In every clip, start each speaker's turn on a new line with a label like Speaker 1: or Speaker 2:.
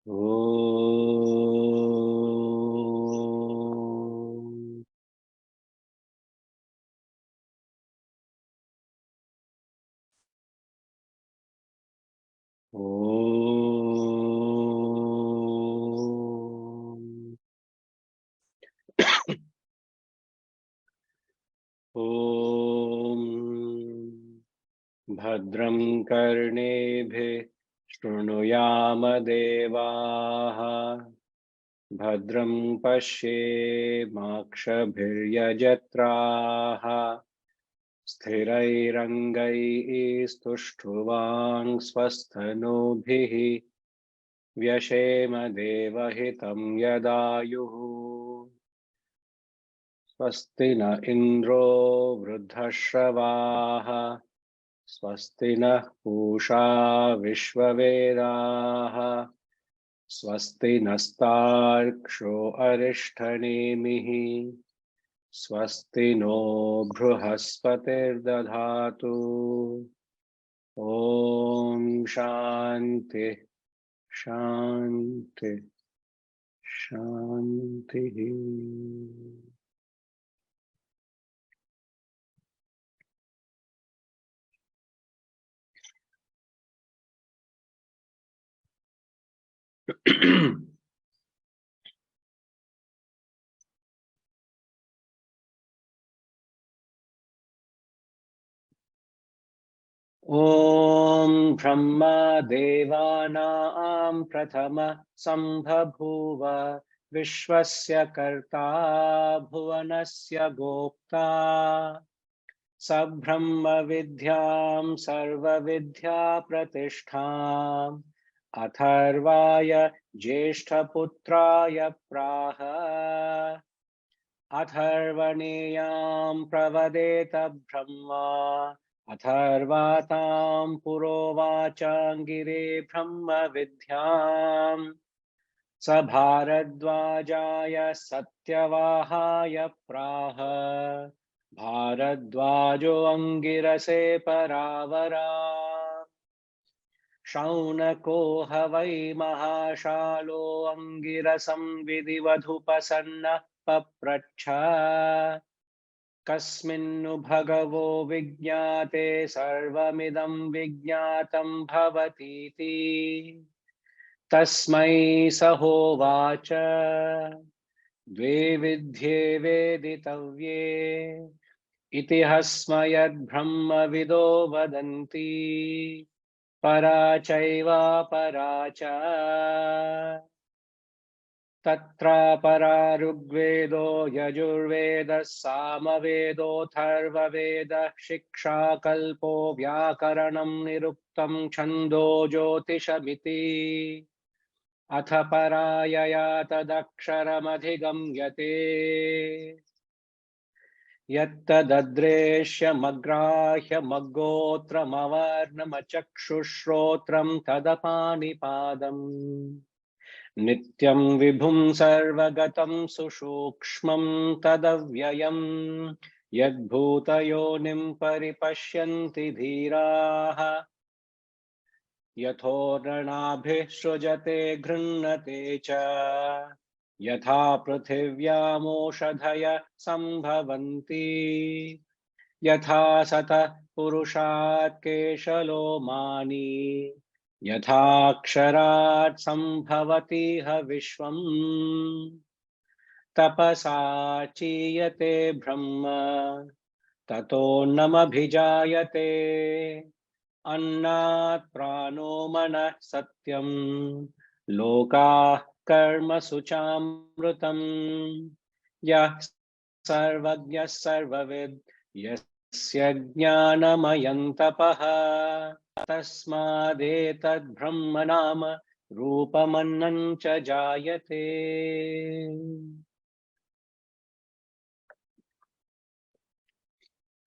Speaker 1: Om. Om. Om. Bhadram karnebhi shrunuyama devaha Bhadram pashyemakshabhiryajatraha Sthirairangaistushtruvang swasthanubhihi Vyashema devahitam yadayuhu Swasti na indro vruddhashavaha Swasti na pusha vishvavedaha Swasti nastarksho arishthanemihi Swasti no bruhaspatirdadhatu Om Shanti Shanti Shanti. Om Brahma Devanam Prathama Sambhabhuva Vishwasya Karta Bhuvanasya Gopta Sabrahma Vidyam Sarva Vidya Pratishtham Atharvaya Jeshtaputraya Praha Atharvaneyam Pravadeta Brahma Atharvatam Purovachangire Brahma Vidyam Sabharadvajaya Satyavahaya Praha Bharadvajo Angirase Paravara Shaunako Havai Mahashalo Angirasam Vidivadhupasanna Papracha Kasminnu Bhagavo Vijñāte Sarvamidam Vijñātam Bhavatiti Tasmai Sahovacha Dve Vidhye Veditavye Itihasmayad Brahma Vido Vadanti Parachaiva Paracha Tatra Pararugvedo Yajurveda Samavedo Tharvaveda Shiksha Kalpo Vyakaranam Niruktam Chando Jyotishamiti Atha Parayaya Tadaksharamadigamyate Yattadadresya Magrahya Maggotramavarnamachakshushrotram Tadapanipadam Nityam vibhum sarvagatam sushukshmam tadavyayam yadbhutayonim paripashyanti dhiraha yathornabhih shrujate ghrannate cha yatha prithivyamoshadhaya sambhavanti yatha sata purushat keshalomani Yathaksharat sambhavati ha vishvam tapasa chiyate brahma tato namabhijayate annat prano manah satyam lokah karma suchamrutam yah sarvagya sarvavid yasya jnanamayam tapaha Tasmadetad Brahma Nama Rupamanancha Jayate.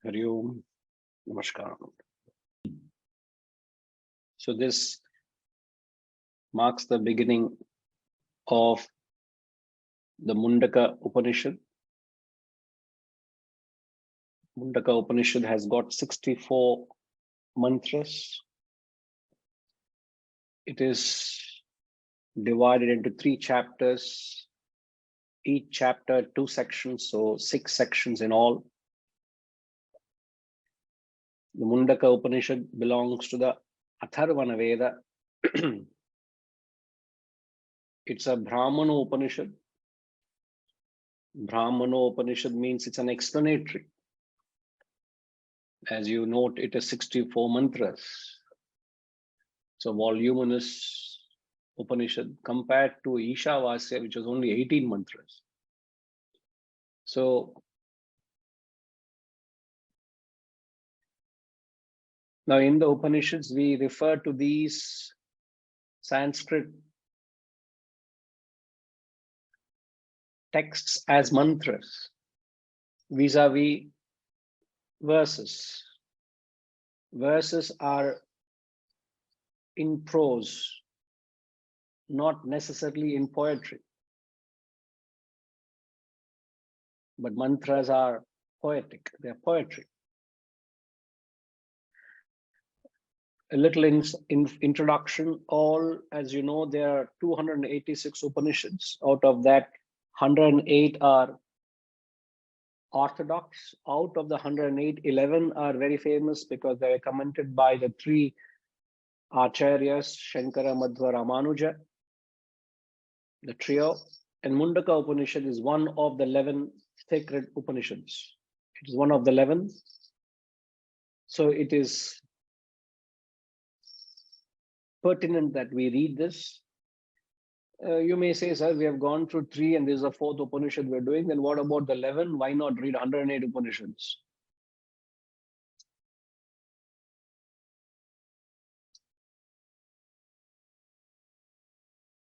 Speaker 1: Hari Om. Namaskar. So this marks the beginning of the Mundaka Upanishad. Mundaka Upanishad has got 64 mantras. It is divided into 3 chapters, each chapter 2 sections, so 6 sections in all. The Mundaka Upanishad belongs to the Atharvana Veda. It's a Brahmana Upanishad. Brahmana Upanishad means it's an explanatory. As you note, it is 64 mantras. It's a voluminous Upanishad compared to Ishavasya, which was only 18 mantras. So now in the Upanishads, we refer to these Sanskrit texts as mantras vis-a-vis verses. Verses are in prose, not necessarily in poetry. But mantras are poetic, they're poetry. A little introduction. All, as you know, there are 286 Upanishads. Out of that, 108 are orthodox. Out of the 108, 11 are very famous because they were commented by the 3 Acharyas, Shankara, Madhva, Ramanuja, the trio. And Mundaka Upanishad is one of the 11 sacred Upanishads. It is one of the 11. So it is pertinent that we read this. You may say, sir, we have gone through 3 and this is the 4th Upanishad we're doing. Then what about the 11? Why not read 108 Upanishads?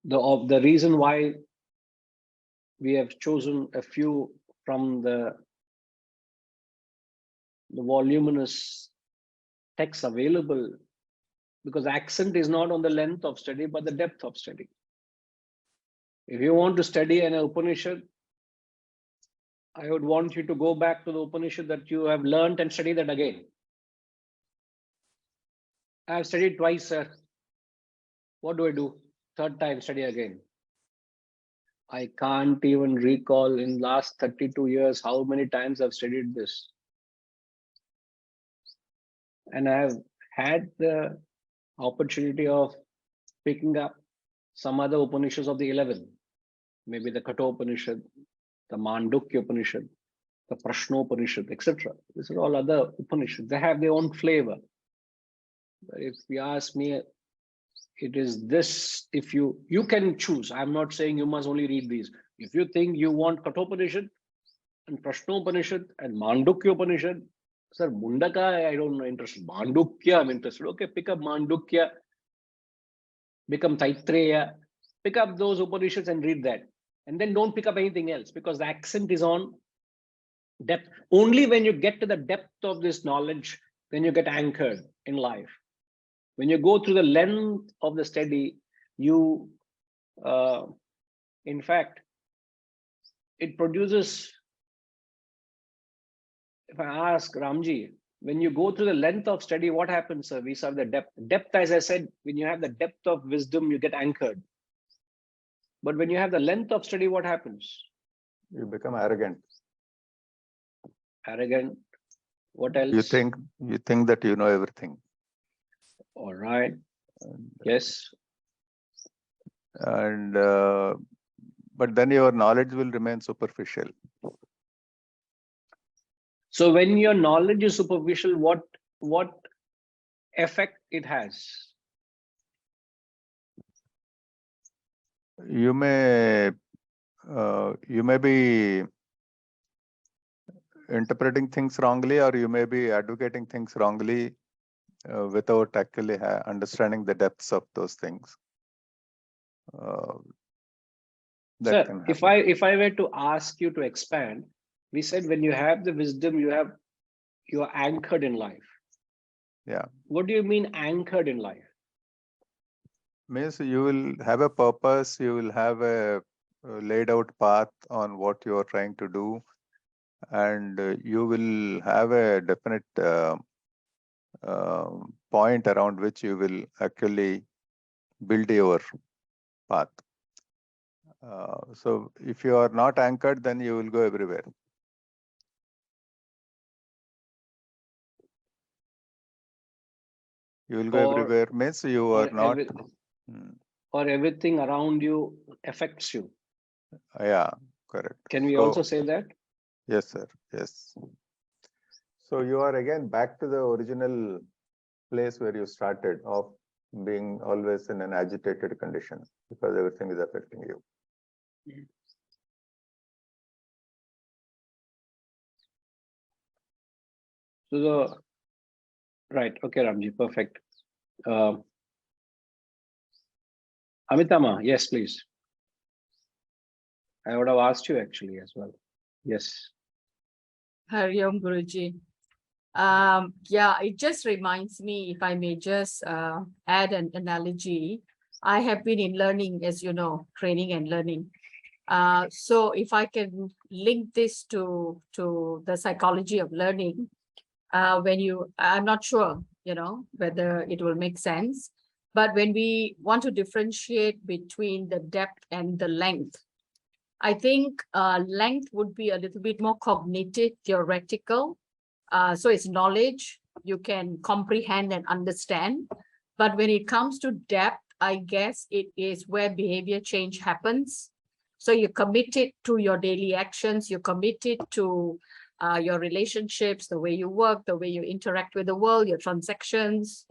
Speaker 1: The reason why we have chosen a few from the voluminous texts available, because accent is not on the length of study, but the depth of study. If you want to study an Upanishad, I would want you to go back to the Upanishad that you have learned and study that again. I have studied twice, sir. What do I do? 3rd time, study again. I can't even recall in last 32 years how many times I've studied this. And I have had the opportunity of picking up some other Upanishads of the 11, maybe the Kathopanishad, the Mandukya Upanishad, the Prashnopanishad, etc. These are all other Upanishads. They have their own flavor. But if you ask me, it is this. If you can choose. I'm not saying you must only read these. If you think you want Kathopanishad and Prashnopanishad and Mandukya Upanishad, sir, Mundaka, I don't know, interested. Mandukya, I'm interested. Okay, pick up Mandukya, become Taittreya, pick up those Upanishads and read that. And then don't pick up anything else, because the accent is on depth. Only when you get to the depth of this knowledge, then you get anchored in life. When you go through the length of the study, you, in fact, it produces, if I ask Ramji, when you go through the length of study, what happens, sir? We serve the depth. Depth, as I said, when you have the depth of wisdom, you get anchored. But when you have the length of study, what happens?
Speaker 2: You become arrogant.
Speaker 1: Arrogant. What else?
Speaker 2: You think that you know everything.
Speaker 1: All right. Yes.
Speaker 2: And but then your knowledge will remain superficial.
Speaker 1: So when your knowledge is superficial, what effect it has?
Speaker 2: You may be interpreting things wrongly, or you may be advocating things wrongly without actually understanding the depths of those things.
Speaker 1: Sir, if I were to ask you to expand, we said when you have the wisdom, you are anchored in life.
Speaker 2: Yeah.
Speaker 1: What do you mean anchored in life?
Speaker 2: Means you will have a purpose, you will have a laid out path on what you are trying to do, and you will have a definite point around which you will actually build your path. So if you are not anchored, then you will go everywhere. You will go everywhere means you are not.
Speaker 1: Or everything around you affects you.
Speaker 2: Yeah, correct.
Speaker 1: Can we also say that?
Speaker 2: Yes, sir. Yes. So you are again back to the original place where you started, of being always in an agitated condition because everything is affecting you.
Speaker 1: So right, okay, Ramji, perfect. Amitama, yes, please. I would have asked you actually as well. Yes.
Speaker 3: Hari Om Guruji. Yeah, it just reminds me, if I may just add an analogy. I have been in learning, as you know, training and learning. So if I can link this to the psychology of learning, I'm not sure, whether it will make sense, but when we want to differentiate between the depth and the length, I think length would be a little bit more cognitive, theoretical. So it's knowledge you can comprehend and understand. But when it comes to depth, I guess it is where behavior change happens. So you're committed to your daily actions, you're committed to your relationships, the way you work, the way you interact with the world, your transactions,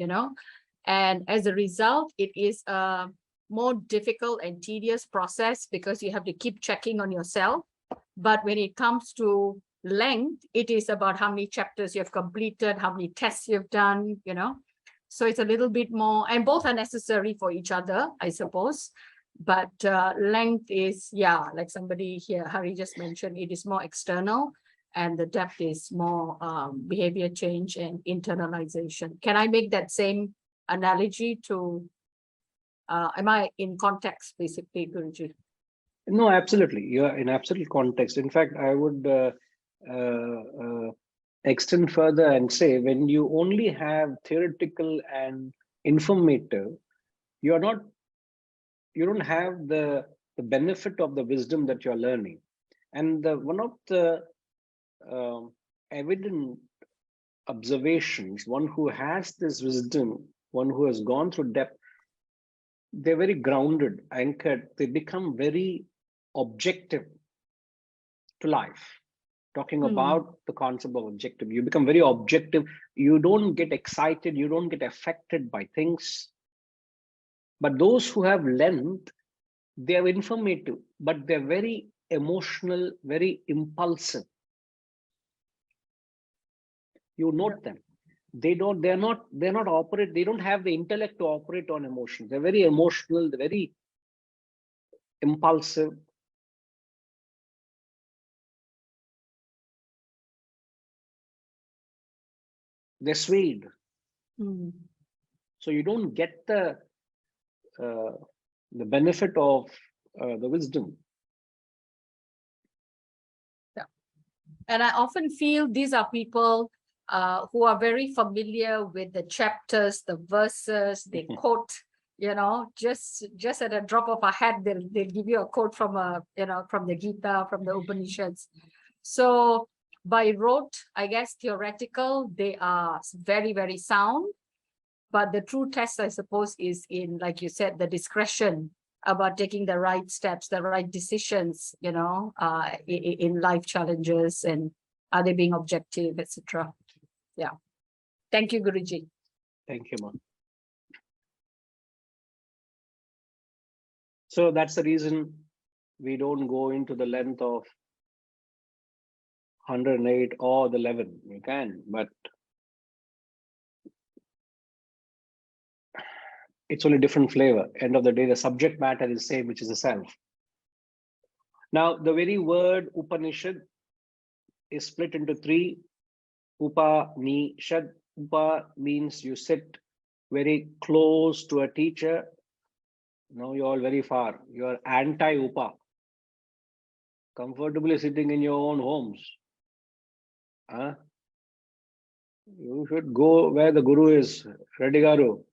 Speaker 3: and as a result, it is a more difficult and tedious process because you have to keep checking on yourself. But when it comes to length, it is about how many chapters you have completed, how many tests you've done, so it's a little bit more, and both are necessary for each other, I suppose. But length is, yeah, like somebody here, Hari just mentioned, it is more external, and the depth is more behavior change and internalization. Can I make that same analogy to, am I in context, basically, Guruji?
Speaker 1: No, absolutely. You are in absolute context. In fact, I would extend further and say, when you only have theoretical and informative, you don't have the benefit of the wisdom that you're learning. And one of the evident observations, one who has this wisdom, one who has gone through depth, they're very grounded, anchored, they become very objective to life. Talking about the concept of objective, you become very objective. You don't get excited, you don't get affected by things. But those who have length, they are informative, but they're very emotional, very impulsive. You note them. They're not operate, they don't have the intellect to operate on emotion. They're very emotional, they're very impulsive. They're swayed. So you don't get the benefit of the wisdom.
Speaker 3: Yeah. And I often feel these are people who are very familiar with the chapters, the verses, they quote, just at a drop of a hat, they'll give you a quote from from the Gita, from the Upanishads. So by rote, I guess theoretical, they are very, very sound. But the true test, I suppose, is in, like you said, the discretion about taking the right steps, the right decisions, in life challenges, and are they being objective, etc. Yeah. Thank you, Guruji.
Speaker 1: Thank you, ma'am. So that's the reason we don't go into the length of 108 or the 11. You can, but it's only different flavor. End of the day, the subject matter is same, which is the self. Now, the very word Upanishad is split into three. Upanishad. Upa means you sit very close to a teacher. Now you're all very far. You are anti-Upa. Comfortably sitting in your own homes. You should go where the Guru is, Redigaru.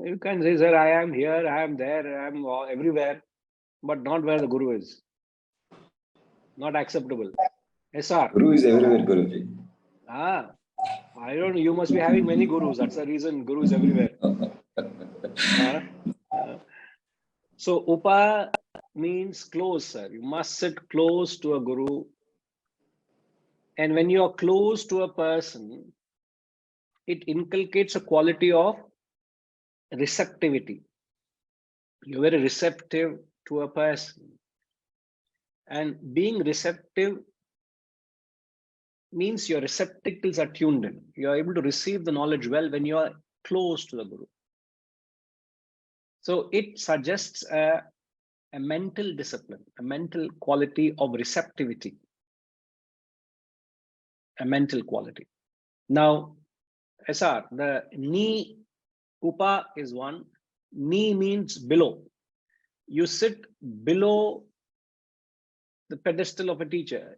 Speaker 1: You can say, sir, I am here, I am there, I am everywhere, but not where the Guru is. Not acceptable. SR.
Speaker 4: Guru is everywhere, Guruji.
Speaker 1: Ah, I don't know. You must be having many gurus. That's the reason Guru is everywhere. So upa means close, sir. You must sit close to a guru. And when you are close to a person, it inculcates a quality of receptivity. You're very receptive to a person. And being receptive means your receptacles are tuned in. You are able to receive the knowledge well when you are close to the guru. So it suggests a mental discipline, a mental quality of receptivity, a mental quality. Now, SR, the ni upa is one. Ni means below. You sit below the pedestal of a teacher.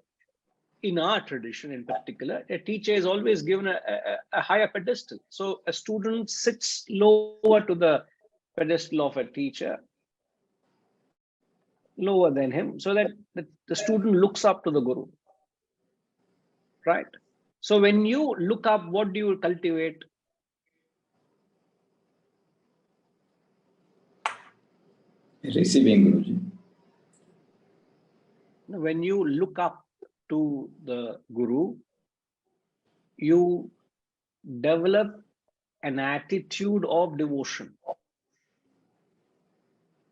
Speaker 1: In our tradition in particular, a teacher is always given a higher pedestal. So a student sits lower to the pedestal of a teacher, lower than him, so that the student looks up to the guru. Right? So when you look up, what do you cultivate?
Speaker 4: Receiving, Guruji.
Speaker 1: When you look up to the guru, you develop an attitude of devotion.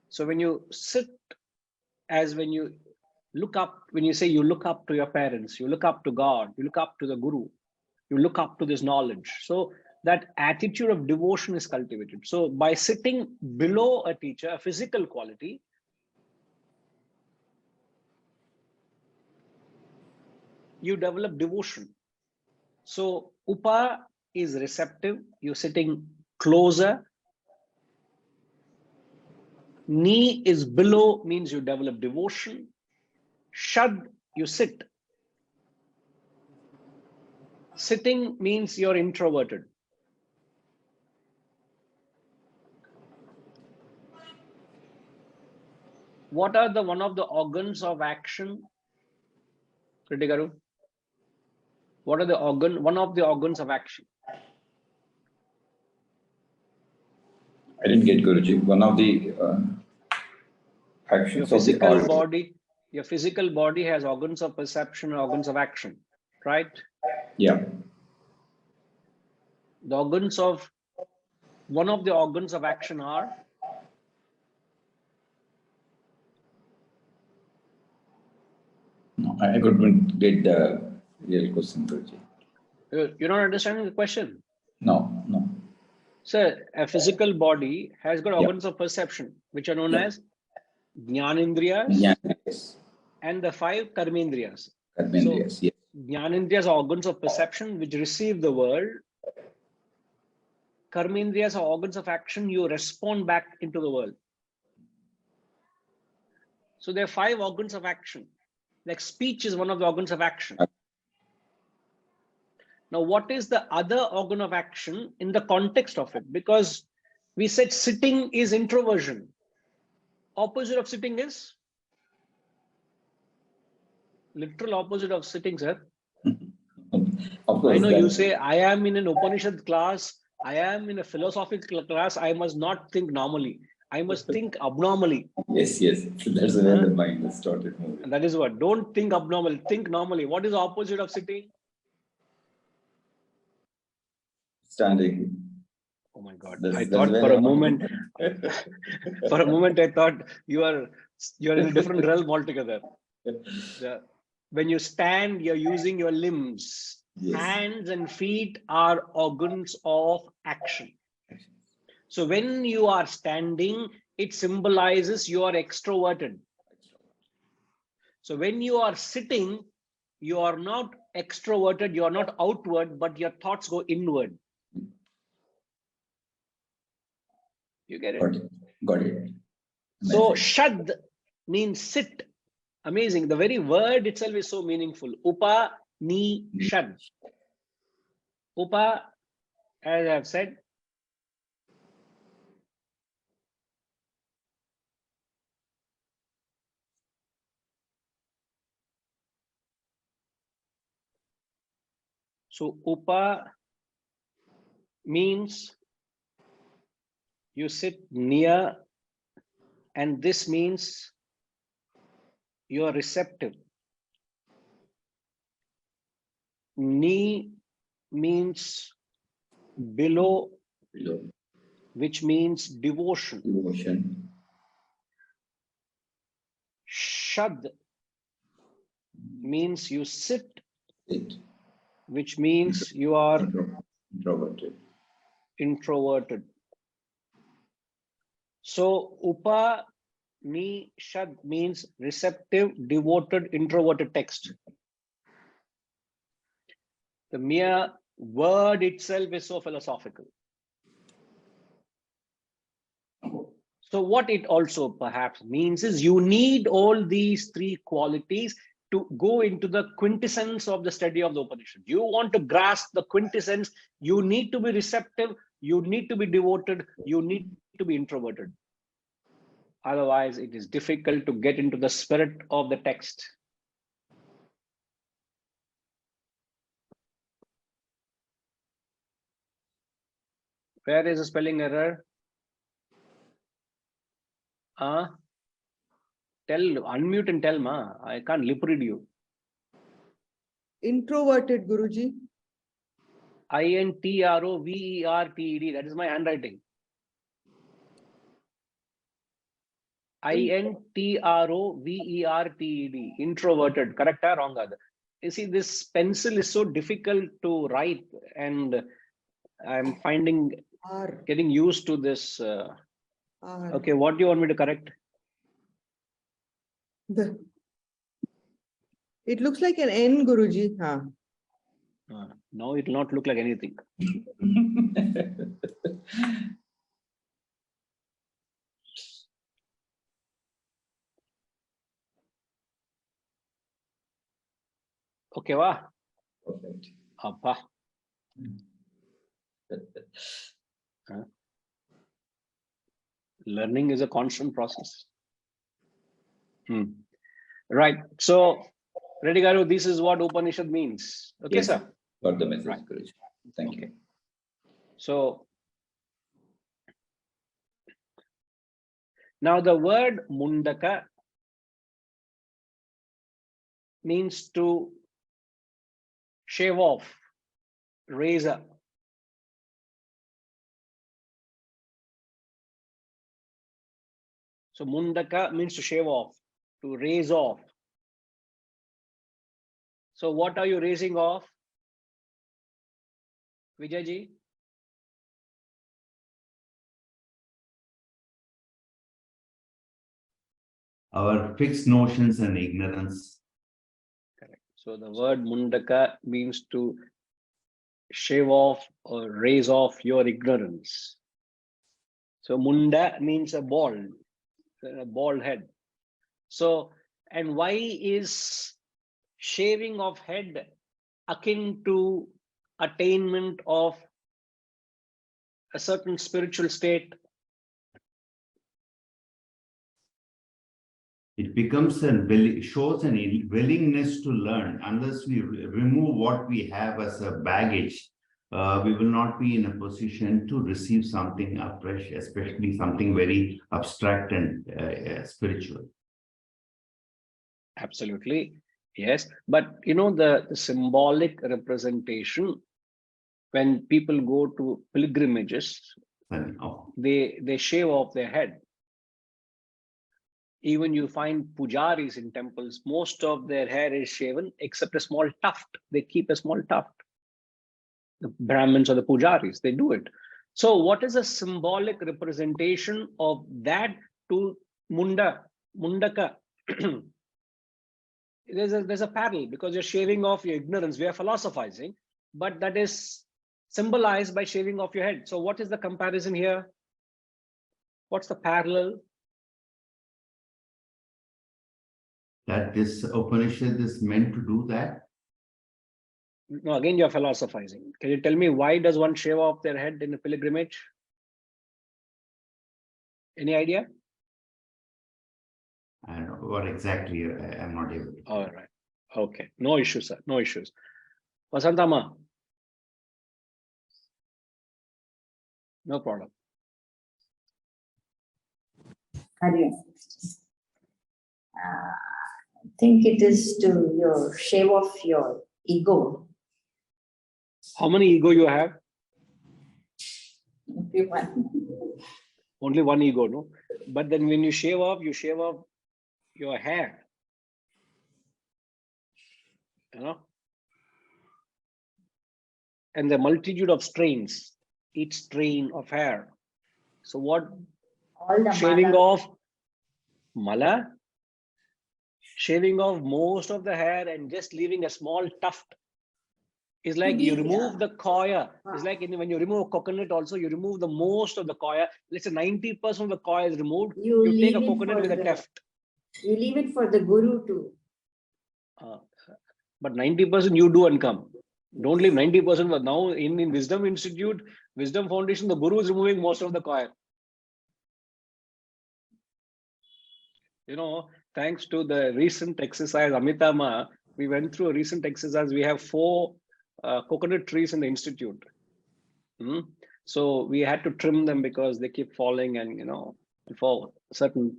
Speaker 1: So when you sit, as when you look up, when you say you look up to your parents, you look up to God, you look up to the guru, you look up to this knowledge. So that attitude of devotion is cultivated. So by sitting below a teacher, a physical quality, you develop devotion. So upa is receptive, you're sitting closer. Ni is below, means you develop devotion. Shad, you sit. Sitting means you're introverted. What are the one of the organs of action, Kritikaru? What are the one of the organs of action?
Speaker 4: I didn't get, Guruji. One of the actions
Speaker 1: Your
Speaker 4: of the
Speaker 1: physical
Speaker 4: art.
Speaker 1: body, your physical body has organs of perception and organs of action, right?
Speaker 4: Yeah.
Speaker 1: The organs of, one of the organs of action are?
Speaker 4: No, I couldn't get the real question, Guruji.
Speaker 1: You're not understanding the question.
Speaker 4: No, no.
Speaker 1: Sir, a physical body has got
Speaker 4: Yeah.
Speaker 1: organs of perception, which are known
Speaker 4: Yeah.
Speaker 1: as Jnanendriyas
Speaker 4: Yeah, yes.
Speaker 1: and the 5 Karmendriyas.
Speaker 4: Karmendriyas, yes.
Speaker 1: Jnanendriyas are organs of perception which receive the world. Karmendriyas are organs of action, you respond back into the world. So there are 5 organs of action. Like speech is one of the organs of action. Now, what is the other organ of action in the context of it? Because we said sitting is introversion. Opposite of sitting is? Literal opposite of sitting, sir.
Speaker 4: Of course.
Speaker 1: I know you say, I am in an Upanishad class, I am in a philosophical class, I must not think normally. I must think abnormally.
Speaker 4: Yes, yes. That's where the mind has started moving.
Speaker 1: And that is what, don't think abnormal, think normally. What is the opposite of sitting?
Speaker 4: Standing.
Speaker 1: Oh my God.
Speaker 4: That's
Speaker 1: I thought
Speaker 4: where
Speaker 1: for a
Speaker 4: the-
Speaker 1: moment, I thought you're in a different realm altogether. When you stand, you're using your limbs.
Speaker 4: Yes.
Speaker 1: Hands and feet are organs of action. So when you are standing, it symbolizes you are extroverted. So when you are sitting, you are not extroverted, you are not outward, but your thoughts go inward. You get it?
Speaker 4: Got it. Got it.
Speaker 1: So
Speaker 4: Amazing.
Speaker 1: shad means sit. Amazing. The very word itself is so meaningful. Upa ni shad. Upa, as I've said, So upa means you sit near, and this means you are receptive. Ni means below,
Speaker 4: Below.
Speaker 1: which means devotion.
Speaker 4: Devotion.
Speaker 1: Shad means you sit,
Speaker 4: It.
Speaker 1: which means you are
Speaker 4: Introverted.
Speaker 1: introverted. So upa ni shad means receptive, devoted, introverted text. The mere word itself is so philosophical. So what it also perhaps means is you need all these three qualities to go into the quintessence of the study of the Upanishad. You want to grasp the quintessence, you need to be receptive, you need to be devoted, you need to be introverted. Otherwise, it is difficult to get into the spirit of the text. Where is the spelling error? Tell, unmute and tell, ma. I can't lip read you.
Speaker 5: Introverted, Guruji.
Speaker 1: Introverted. That is my handwriting. Introverted. Introverted. Correct or wrong? You see, this pencil is so difficult to write, and I'm finding
Speaker 5: R.
Speaker 1: getting used to this.
Speaker 5: R.
Speaker 1: Okay, what do you want me to correct?
Speaker 5: It looks like an N, Guruji. Huh.
Speaker 1: Now it will not look like anything. Okay, wow.
Speaker 4: Perfect.
Speaker 1: Appa. Learning is a constant process. Right. So, Reddy Garu, this is what Upanishad means. Okay,
Speaker 4: Yes,
Speaker 1: sir.
Speaker 4: got the message,
Speaker 1: Right.
Speaker 4: Guruji. Thank
Speaker 1: Okay.
Speaker 4: you.
Speaker 1: So, now the word Mundaka means to shave off, razor. So Mundaka means to shave off, to raise off. So what are you raising off, Vijayji?
Speaker 6: Our fixed notions and ignorance.
Speaker 1: Correct. So the word Mundaka means to shave off or raise off your ignorance. So Munda means a bald head. So, and why is shaving of head akin to attainment of a certain spiritual state?
Speaker 6: It becomes shows an willingness to learn. Unless we remove what we have as a baggage, we will not be in a position to receive something afresh, especially something very abstract and spiritual.
Speaker 1: Absolutely, yes. But you know, the symbolic representation, when people go to pilgrimages, they shave off their head. Even you find pujaris in temples, most of their hair is shaven except a small tuft. They keep a small tuft. The Brahmins or the pujaris, they do it. So what is a symbolic representation of that to Mundaka? There's a parallel, because you're shaving off your ignorance. We are philosophizing, but that is symbolized by shaving off your head. So what is the comparison here? What's the parallel?
Speaker 6: That this Upanishad is meant to do that.
Speaker 1: No, again, you're philosophizing. Can you tell me why does one shave off their head in a pilgrimage? Any idea?
Speaker 6: I don't know what exactly. I'm not able to.
Speaker 1: All right. Okay. No issues, sir. No issues. Vasantama, No problem.
Speaker 7: I think it is to your shave off your ego.
Speaker 1: How many ego you have?
Speaker 7: Everyone.
Speaker 1: Only one ego, no? But then when you shave off your hair. You know? And the multitude of strains, each strain of hair. So what?
Speaker 7: All the
Speaker 1: Shaving
Speaker 7: mala.
Speaker 1: off mala, shaving off most of the hair and just leaving a small tuft is like you remove the coir. It's like when you remove a coconut also, you remove the most of the coir. Let's say 90% of the coir is removed.
Speaker 7: You
Speaker 1: take a
Speaker 7: leave it
Speaker 1: coconut
Speaker 7: for
Speaker 1: with a
Speaker 7: the-
Speaker 1: tuft.
Speaker 7: You leave it for the guru to.
Speaker 1: But 90% you do and come. Don't leave 90%. But now in Wisdom Institute, Wisdom Foundation, the guru is removing most of the coir. You know, thanks to the recent exercise, Amitama, we went through a recent exercise. We have 4 coconut trees in the institute. So we had to trim them because they keep falling, and you know, for certain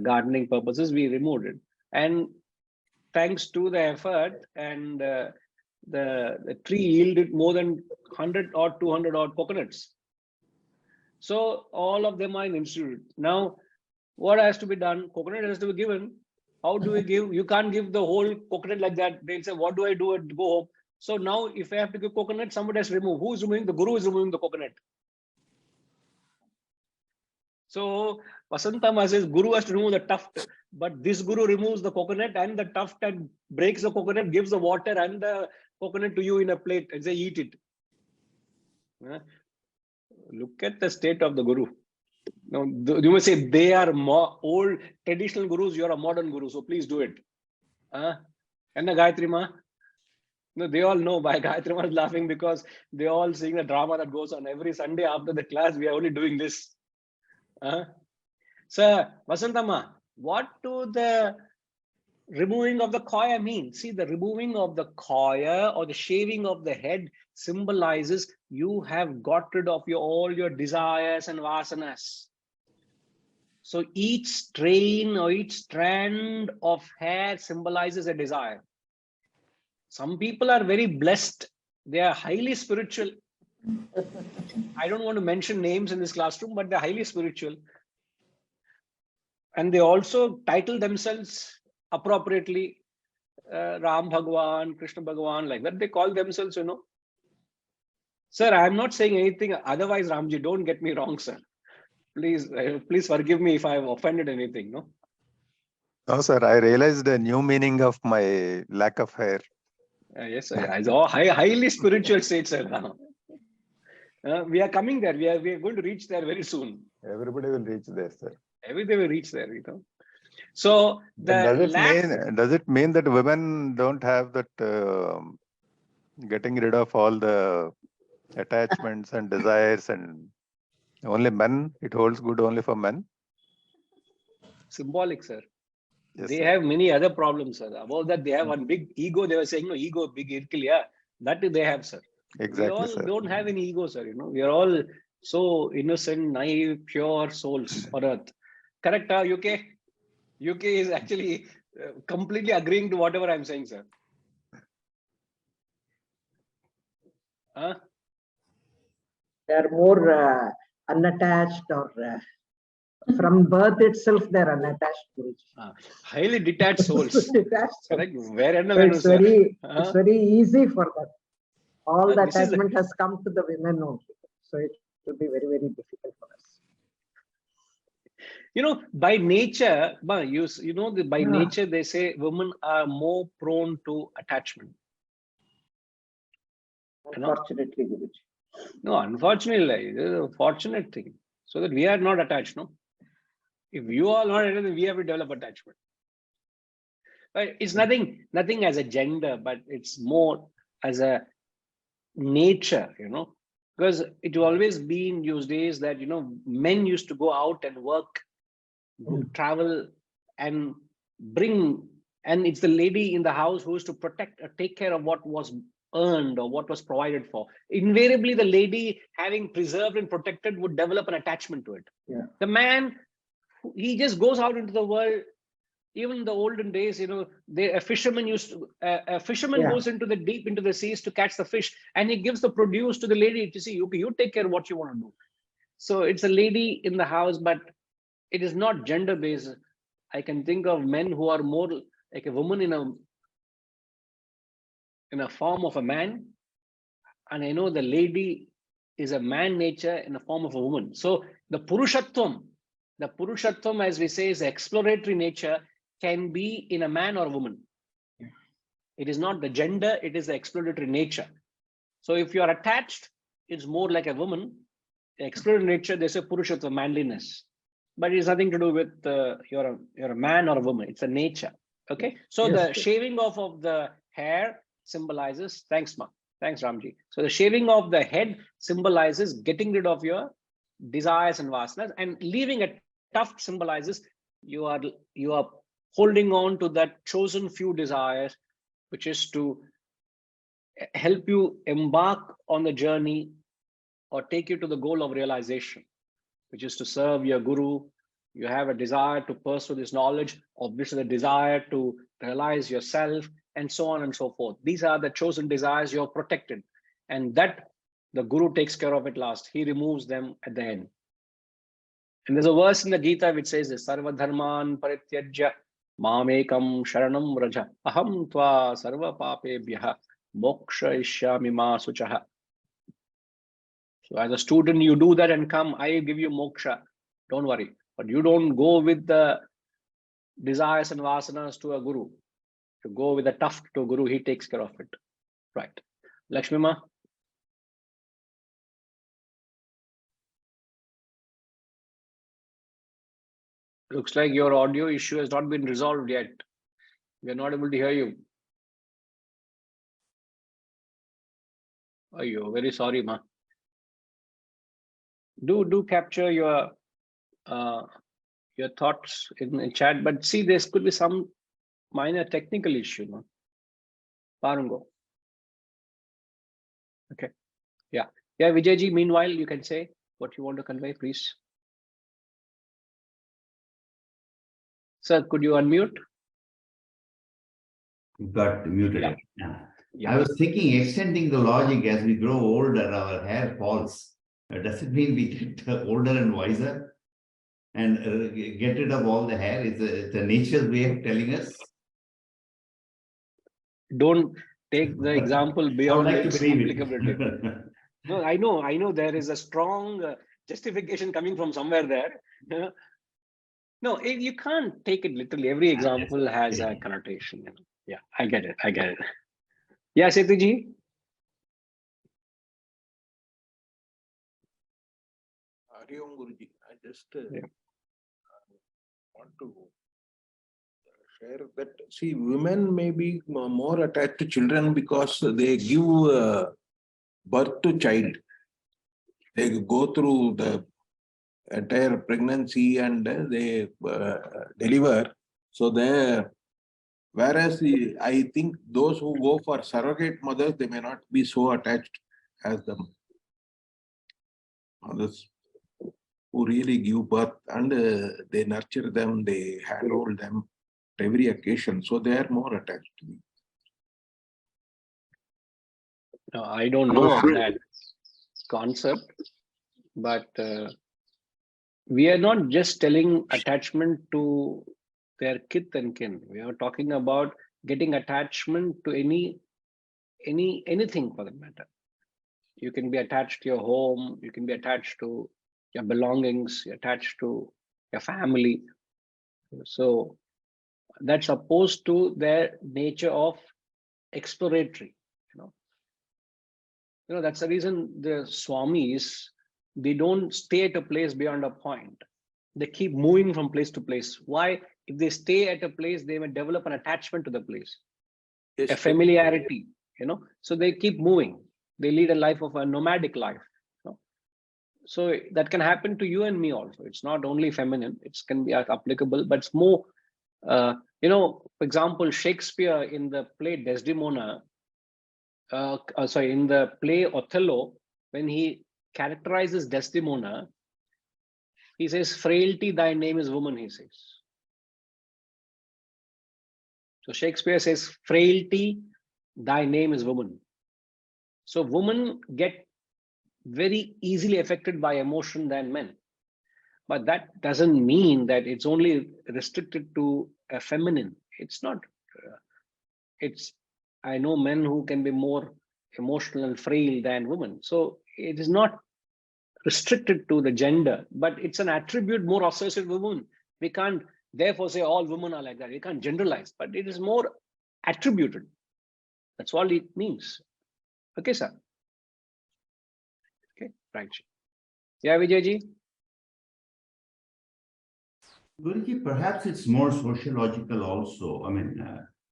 Speaker 1: gardening purposes, we removed it. And thanks to the effort, and the tree yielded more than 100 or 200 odd coconuts. So all of them are in institute. Now, what has to be done? Coconut has to be given. How do we give? You can't give the whole coconut like that. They'll say, what do I do? Go home. So now if I have to give coconut, somebody has to remove. Who is removing? The guru is removing the coconut. So Vasantama says guru has to remove the tuft, but this guru removes the coconut and the tuft and breaks the coconut, gives the water and the coconut to you in a plate and say, eat it. Look at the state of the guru. Now, you may say they are more old traditional gurus, you are a modern guru, so please do it. And the Gayatri Ma? No, they all know. By Gayatri Ma is laughing because they all seeing the drama that goes on every Sunday after the class. We are only doing this. So, Vasantama, what do the removing of the coir mean? See, the removing of the coir or the shaving of the head symbolizes you have got rid of all your desires and vasanas. So each strain or each strand of hair symbolizes a desire. Some people are very blessed. They are highly spiritual. I don't want to mention names in this classroom, but they're highly spiritual. And they also title themselves appropriately, Ram Bhagwan, Krishna Bhagwan, like that. They call themselves, you know. Sir, I'm not saying anything otherwise, Ramji, don't get me wrong, sir. Please, please forgive me if I've offended anything, no?
Speaker 2: No, sir, I realized a new meaning of my lack of hair.
Speaker 1: Yes, sir. It's all highly spiritual state, sir. Now. We are coming there. We are going to reach there very soon.
Speaker 2: Everybody will reach there, sir.
Speaker 1: Everybody will reach there, you know. So
Speaker 2: does it mean that women don't have that getting rid of all the attachments and desires, and only men? It holds good only for men?
Speaker 1: Symbolic, sir.
Speaker 2: Yes,
Speaker 1: They
Speaker 2: sir.
Speaker 1: have many other problems, sir. About that, they have one big ego. They were saying, no, ego, big irkiliya. That they have, sir.
Speaker 2: Exactly,
Speaker 1: we all
Speaker 2: sir.
Speaker 1: don't have any ego, sir. You know, we are all so innocent, naive, pure souls on earth. Correct, UK? UK is actually completely agreeing to whatever I'm saying, sir.
Speaker 8: They are more unattached, or from birth itself they are unattached.
Speaker 1: Highly detached souls.
Speaker 8: Detached souls.
Speaker 1: Correct. Where
Speaker 8: So it's very easy for them. All the
Speaker 1: this is
Speaker 8: attachment has come to the women only. So it will be very, very difficult for us.
Speaker 1: You know, by nature, by nature, they say women are more prone to attachment.
Speaker 8: Unfortunately, Guruji.
Speaker 1: No, unfortunately, it is a fortunate thing. So that we are not attached, no? If you are not attached, then we have to develop attachment. But it's nothing as a gender, but it's more as a nature, you know, because it will always be in those days that, you know, men used to go out and work, travel and bring, and it's the lady in the house who is to protect or take care of what was earned or what was provided for. Invariably, the lady having preserved and protected would develop an attachment to it.
Speaker 8: Yeah.
Speaker 1: The man, he just goes out into the world. Even in the olden days, a fisherman
Speaker 8: Yeah.
Speaker 1: goes into the deep, into the seas to catch the fish, and he gives the produce to the lady to see, okay, you take care of what you want to do. So it's a lady in the house, but it is not gender based. I can think of men who are more like a woman in a form of a man, and I know the lady is a man nature in the form of a woman. So the purushatvam, as we say, is the exploratory nature, can be in a man or a woman. It is not the gender, it is the exploratory nature. So if you are attached, it's more like a woman. The exploratory nature, they say purushatva, manliness, but it has nothing to do with you're a man or a woman. It's a nature. Okay, so
Speaker 8: Yes.
Speaker 1: the shaving off of the hair symbolizes, thanks Ramji. So the shaving of the head symbolizes getting rid of your desires and vasanas, and leaving a tuft symbolizes you are holding on to that chosen few desires, which is to help you embark on the journey or take you to the goal of realization, which is to serve your guru. You have a desire to pursue this knowledge, obviously the desire to realize yourself, and so on and so forth. These are the chosen desires you're protected, and that the guru takes care of it last. He removes them at the end. And there's a verse in the Gita which says this, Sarva dharman parityajya mamekam sharanam vraja aham tva sarva papebhyaha moksha ishyami ma suchaha. So as a student, you do that and come, I give you moksha, don't worry. But you don't go with the desires and vasanas to a guru. You go with a tuft to a guru, he takes care of it. Right. Lakshmi Ma? Looks like your audio issue has not been resolved yet. We are not able to hear you. Oh, you're very sorry, Ma. Do capture your thoughts in the chat, but see, there could be some minor technical issue, no? Parungo. Okay. Yeah. Vijayji, meanwhile, you can say what you want to convey, please. Sir, could you unmute?
Speaker 6: Got muted.
Speaker 1: Yeah.
Speaker 6: Yeah. I was thinking, extending the logic, as we grow older, our hair falls. Does it mean we get older and wiser and get rid of all the hair? It's a nature's way of telling us.
Speaker 1: Don't take the example
Speaker 6: I would
Speaker 1: beyond
Speaker 6: like to
Speaker 1: its
Speaker 6: believe
Speaker 1: applicability.
Speaker 6: it.
Speaker 1: No, I know there is a strong justification coming from somewhere there. No, you can't take it literally. Every example has a connotation. Yeah, I get it. Yeah, Setuji?
Speaker 9: Hari Om Guruji, I just want to share that, see, women may be more attached to children because they give birth to child. They go through the entire pregnancy and they deliver. So whereas I think those who go for surrogate mothers, they may not be so attached as the mothers who really give birth, and they nurture them, they handhold them at every occasion. So they are more attached to me.
Speaker 1: No, I don't know of that concept, but we are not just telling attachment to their kith and kin. We are talking about getting attachment to anything for that matter. You can be attached to your home, you can be attached to your belongings, you're attached to your family. So that's opposed to their nature of exploratory, that's the reason the Swamis, they don't stay at a place beyond a point. They keep moving from place to place. Why? If they stay at a place, they may develop an attachment to the place, a familiarity, so they keep moving. They lead a life of a nomadic life. So that can happen to you and me also. It's not only feminine, it can be applicable, but it's more, for example, Shakespeare in the play Desdemona, in the play Othello, when he characterizes Desdemona, he says, "Frailty, thy name is woman," he says. So Shakespeare says, "Frailty, thy name is woman." So women get very easily affected by emotion than men. But that doesn't mean that it's only restricted to a feminine. It's not. I know men who can be more emotional and frail than women. So it is not restricted to the gender, but it's an attribute more associated with women. We can't therefore say all women are like that. We can't generalize, but it is more attributed. That's all it means. Okay, sir. Okay, right. Yeah, Vijayji.
Speaker 6: Guruji, perhaps it's more sociological also. I mean,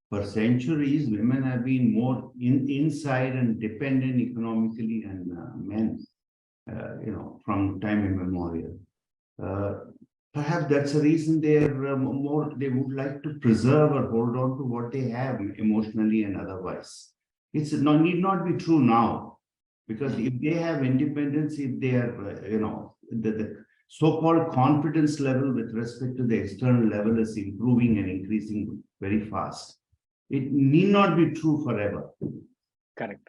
Speaker 6: for centuries, women have been more inside and dependent economically and men, from time immemorial. Perhaps that's the reason they're they would like to preserve or hold on to what they have emotionally and otherwise. It's need not be true now, because if they have independence, if they are, the so-called confidence level with respect to the external level is improving and increasing very fast. It need not be true forever.
Speaker 1: Correct.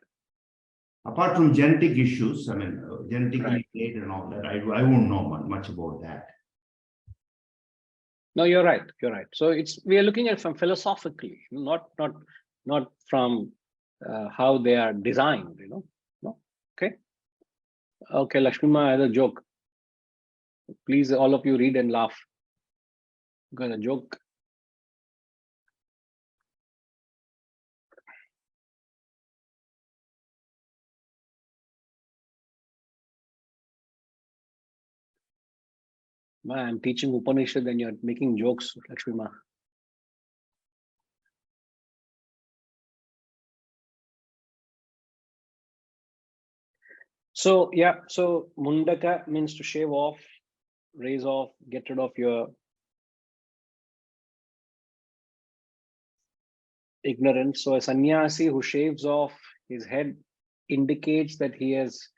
Speaker 6: Apart from genetic issues, I mean, genetically
Speaker 1: Right.
Speaker 6: made and all that, I won't know much about that.
Speaker 1: No, you're right. You're right. So we are looking at it from philosophically, not from how they are designed. No. Okay. Okay, Lakshmima has a joke. Please, all of you read and laugh. Because a joke. Man, I'm teaching Upanishad and you're making jokes, Lakshmima. So yeah, so Mundaka means to shave off, raise off, get rid of your ignorance. So a sannyasi who shaves off his head indicates that he has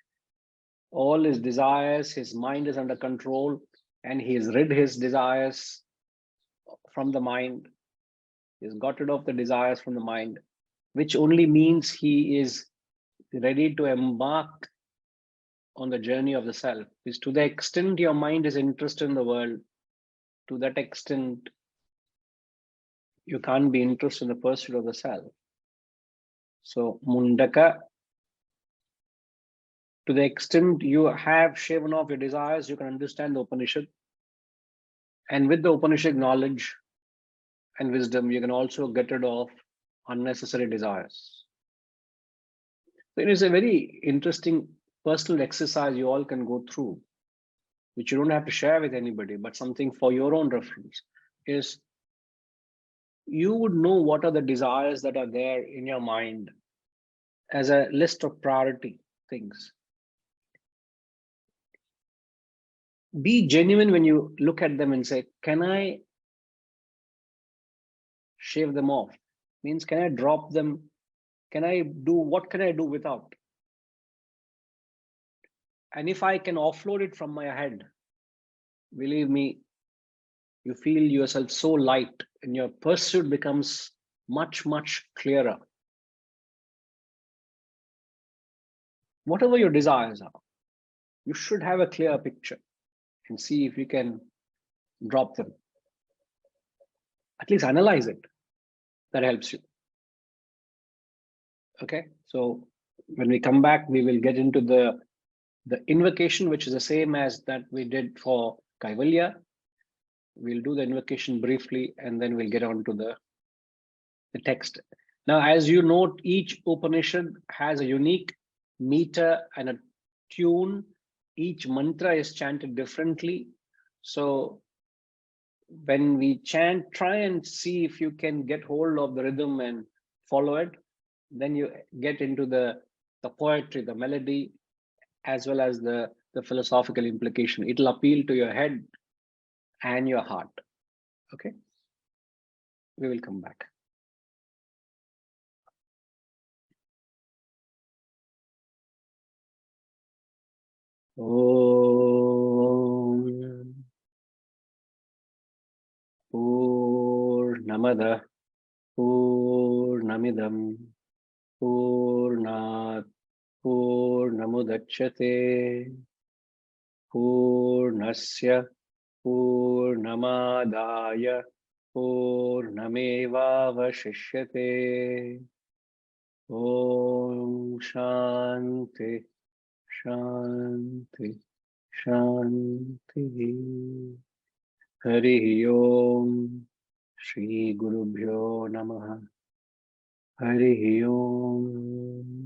Speaker 1: all his desires, his mind is under control, and he has rid his desires from the mind. He's got rid of the desires from the mind, which only means he is ready to embark on the journey of the self. Is to the extent your mind is interested in the world, to that extent you can't be interested in the pursuit of the self. So Mundaka, to the extent you have shaven off your desires, you can understand the Upanishad. And with the Upanishad knowledge and wisdom, you can also get rid of unnecessary desires. So it is a very interesting personal exercise you all can go through, which you don't have to share with anybody, but something for your own reference is you would know what are the desires that are there in your mind as a list of priority things. Be genuine when you look at them and say, can I shave them off? Means, can I drop them? What can I do without? And if I can offload it from my head, believe me, you feel yourself so light and your pursuit becomes much, much clearer. Whatever your desires are, you should have a clear picture and see if you can drop them. At least analyze it. That helps you. Okay, so when we come back, we will get into the invocation, which is the same as that we did for Kaivalya. We'll do the invocation briefly, and then we'll get on to the text. Now, as you note, each Upanishad has a unique meter and a tune. Each mantra is chanted differently. So when we chant, try and see if you can get hold of the rhythm and follow it. Then you get into the poetry, the melody, as well as the philosophical implication. It'll appeal to your head and your heart. Okay, we will come back. Om Purnamada Purnamidam Purnat Purnamudachyate Purnasya Purnamadaya Purnamevavashishyate. Om Shanti Shanti Shanti. Hari Om. Shri Guru Bhyo Namaha. Hari Om.